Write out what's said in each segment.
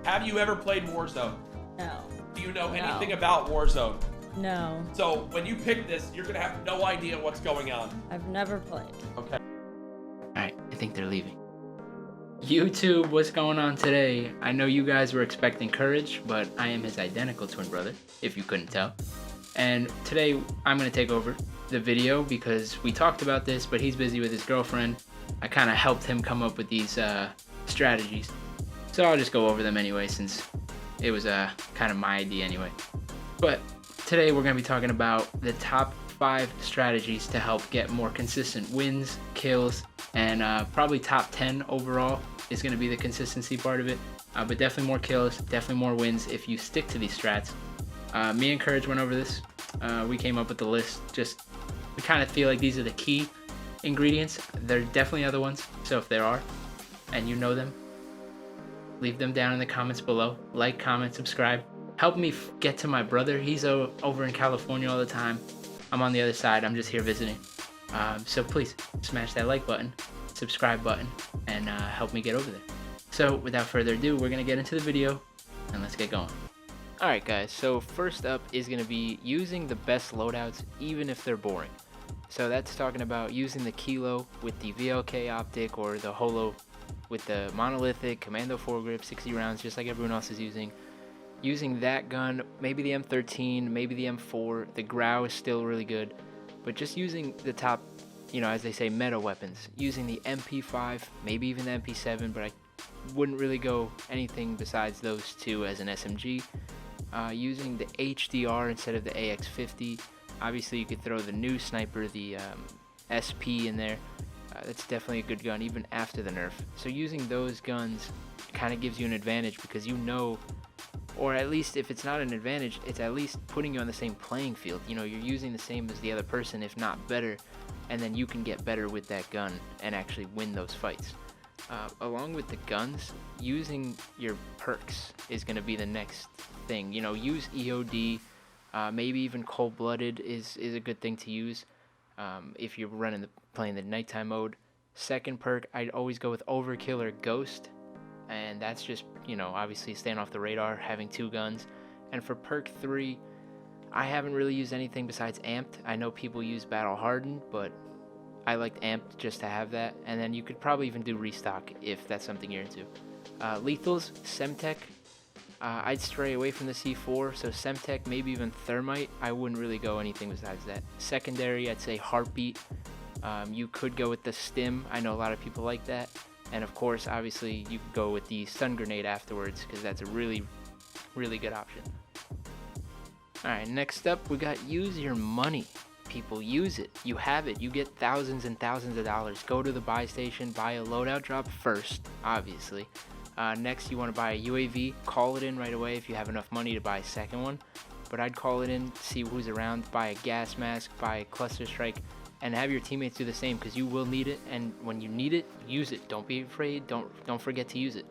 Have you ever played Warzone? No. Do you know anything about Warzone? No. So when you pick this, you're gonna have no idea what's going on. I've never played. Okay. Alright, I think they're leaving. YouTube, what's going on today? I know you guys were expecting Courage, but I am his identical twin brother, if you couldn't tell. And today, I'm going to take over the video because we talked about this, but he's busy with his girlfriend. I kind of helped him come up with these strategies. So I'll just go over them anyway, since it was kind of my idea anyway. But today, we're going to be talking about the top 5 strategies to help get more consistent wins, kills, and probably top 10 overall is going to be the consistency part of it. But definitely more kills, definitely more wins if you stick to these strats. Me and Courage went over this. We came up with the list. We kind of feel like these are the key ingredients. There are definitely other ones. So if there are, and you know them, leave them down in the comments below. Like, comment, subscribe. Help me get to my brother. He's over in California all the time. I'm on the other side. I'm just here visiting. So please smash that like button, subscribe button, and help me get over there. So without further ado, we're going to get into the video and let's get going. Alright guys, so first up is going to be using the best loadouts even if they're boring. So that's talking about using the Kilo with the VLK optic or the Holo with the monolithic Commando foregrip 60 rounds just like everyone else is using. Using that gun, maybe the M13, maybe the M4, the Grau is still really good, but just using the top, as they say, meta weapons. Using the MP5, maybe even the MP7, but I wouldn't really go anything besides those two as an SMG. Using the HDR instead of the AX50. Obviously you could throw the new sniper, the SP in there. That's definitely a good gun even after the nerf. So using those guns kind of gives you an advantage because or at least if it's not an advantage, it's at least putting you on the same playing field. You're using the same as the other person, if not better, and then you can get better with that gun and actually win those fights. Along with the guns, using your perks is going to be the next thing. Use EOD, maybe even cold-blooded is a good thing to use if you're playing the nighttime mode. Second perk, I'd always go with Overkill or Ghost. And that's just, obviously staying off the radar, having 2 guns. And for perk 3, I haven't really used anything besides Amped. I know people use Battle Hardened, but I liked Amped just to have that. And then you could probably even do Restock if that's something you're into. Lethals, Semtech. I'd stray away from the C4, so Semtech, maybe even Thermite. I wouldn't really go anything besides that. Secondary, I'd say Heartbeat. You could go with the Stim. I know a lot of people like that. And of course, obviously, you could go with the stun grenade afterwards because that's a really, really good option. Alright, next up, we got use your money. People, use it. You have it. You get thousands and thousands of dollars. Go to the buy station, buy a loadout drop first, obviously. Next, you want to buy a UAV. Call it in right away if you have enough money to buy a second one. But I'd call it in, see who's around, buy a gas mask, buy a cluster strike, and have your teammates do the same because you will need it, and when you need it, use it. Don't be afraid. Don't forget to use it.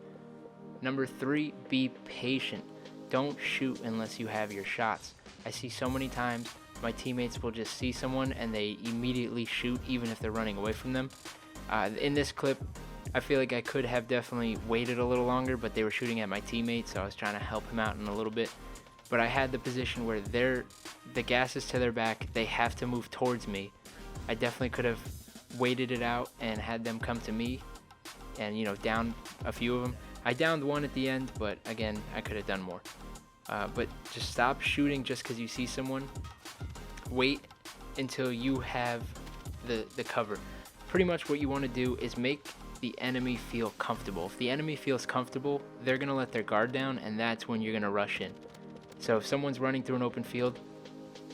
Number 3, be patient. Don't shoot unless you have your shots. I see so many times my teammates will just see someone and they immediately shoot even if they're running away from them. In this clip, I feel like I could have definitely waited a little longer, but they were shooting at my teammate, so I was trying to help him out in a little bit. But I had the position where the gas is to their back, they have to move towards me. I definitely could have waited it out and had them come to me and, down a few of them. I downed one at the end, but again, I could have done more. But just stop shooting just because you see someone. Wait until you have the cover. Pretty much what you want to do is make the enemy feel comfortable. If the enemy feels comfortable, they're going to let their guard down, and that's when you're going to rush in. So if someone's running through an open field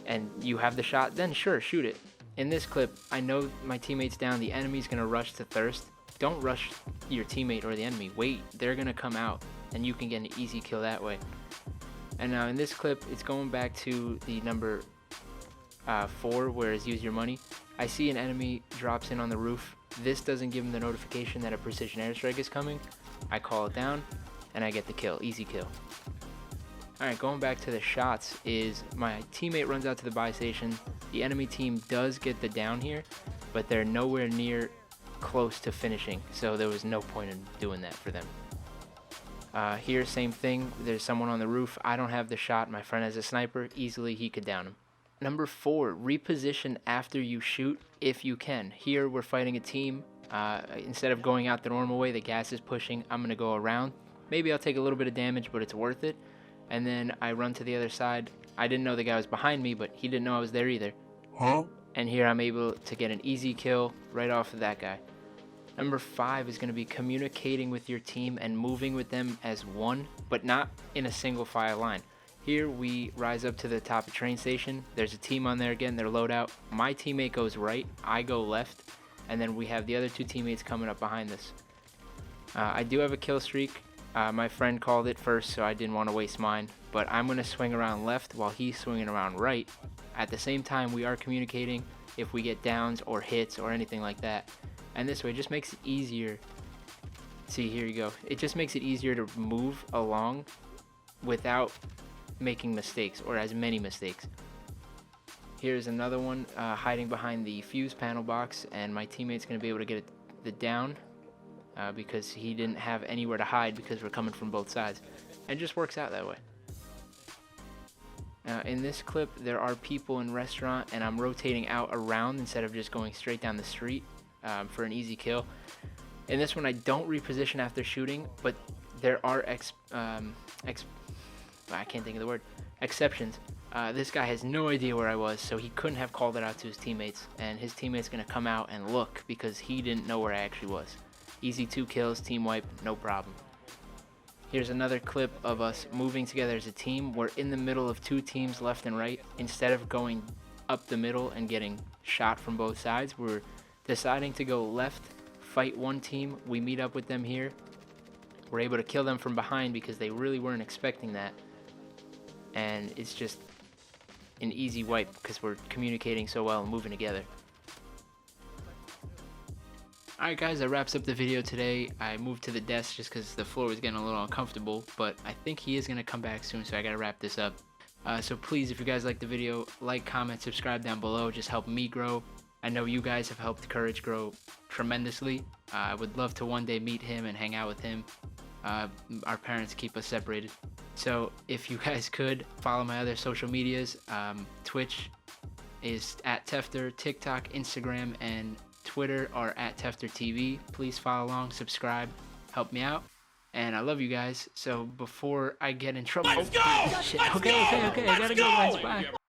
and you have the shot, then sure, shoot it. In this clip, I know my teammate's down, the enemy's going to rush to thirst. Don't rush your teammate or the enemy. Wait, they're going to come out, and you can get an easy kill that way. And now in this clip, it's going back to the number 4, whereas use your money. I see an enemy drops in on the roof. This doesn't give him the notification that a precision airstrike is coming. I call it down, and I get the kill. Easy kill. Alright, going back to the shots is my teammate runs out to the buy station. The enemy team does get the down here, but they're nowhere near close to finishing, so there was no point in doing that for them. Here, same thing. There's someone on the roof. I don't have the shot. My friend has a sniper. Easily, he could down him. Number 4, reposition after you shoot if you can. Here, we're fighting a team. Instead of going out the normal way, the gas is pushing. I'm going to go around. Maybe I'll take a little bit of damage, but it's worth it. And then I run to the other side. I didn't know the guy was behind me, but he didn't know I was there either. Huh? And here I'm able to get an easy kill right off of that guy. Number 5 is going to be communicating with your team and moving with them as one, but not in a single file line. Here we rise up to the top of train station. There's a team on there again, their loadout. My teammate goes right, I go left, and then we have the other 2 teammates coming up behind us. I do have a kill streak. My friend called it first, so I didn't want to waste mine, but I'm going to swing around left while he's swinging around right. At the same time, we are communicating if we get downs or hits or anything like that. And this way, it just makes it easier. See, here you go. It just makes it easier to move along without making mistakes, or as many mistakes. Here's another one hiding behind the fuse panel box, and my teammate's going to be able to get the down because he didn't have anywhere to hide because we're coming from both sides. And it just works out that way. In this clip, there are people in restaurant, and I'm rotating out around instead of just going straight down the street for an easy kill. In this one, I don't reposition after shooting, but there are I can't think of the word. Exceptions. This guy has no idea where I was, so he couldn't have called it out to his teammates, and his teammate's gonna come out and look because he didn't know where I actually was. Easy 2 kills, team wipe, no problem. Here's another clip of us moving together as a team. We're in the middle of 2 teams left and right. Instead of going up the middle and getting shot from both sides, we're deciding to go left, fight one team. We meet up with them here. We're able to kill them from behind because they really weren't expecting that. And it's just an easy wipe because we're communicating so well and moving together. Alright guys, that wraps up the video today. I moved to the desk just because the floor was getting a little uncomfortable, but I think he is going to come back soon, so I got to wrap this up. So please, if you guys like the video, like, comment, subscribe down below. Just help me grow. I know you guys have helped Courage grow tremendously. I would love to one day meet him and hang out with him. Our parents keep us separated. So if you guys could, follow my other social medias. Twitch is @Tefter, TikTok, Instagram, and Twitter are @TefterTV. Please follow along, subscribe, help me out. And I love you guys. So before I get in trouble... Let's go! Shit. Let's Okay, go! I gotta go, guys. Bye.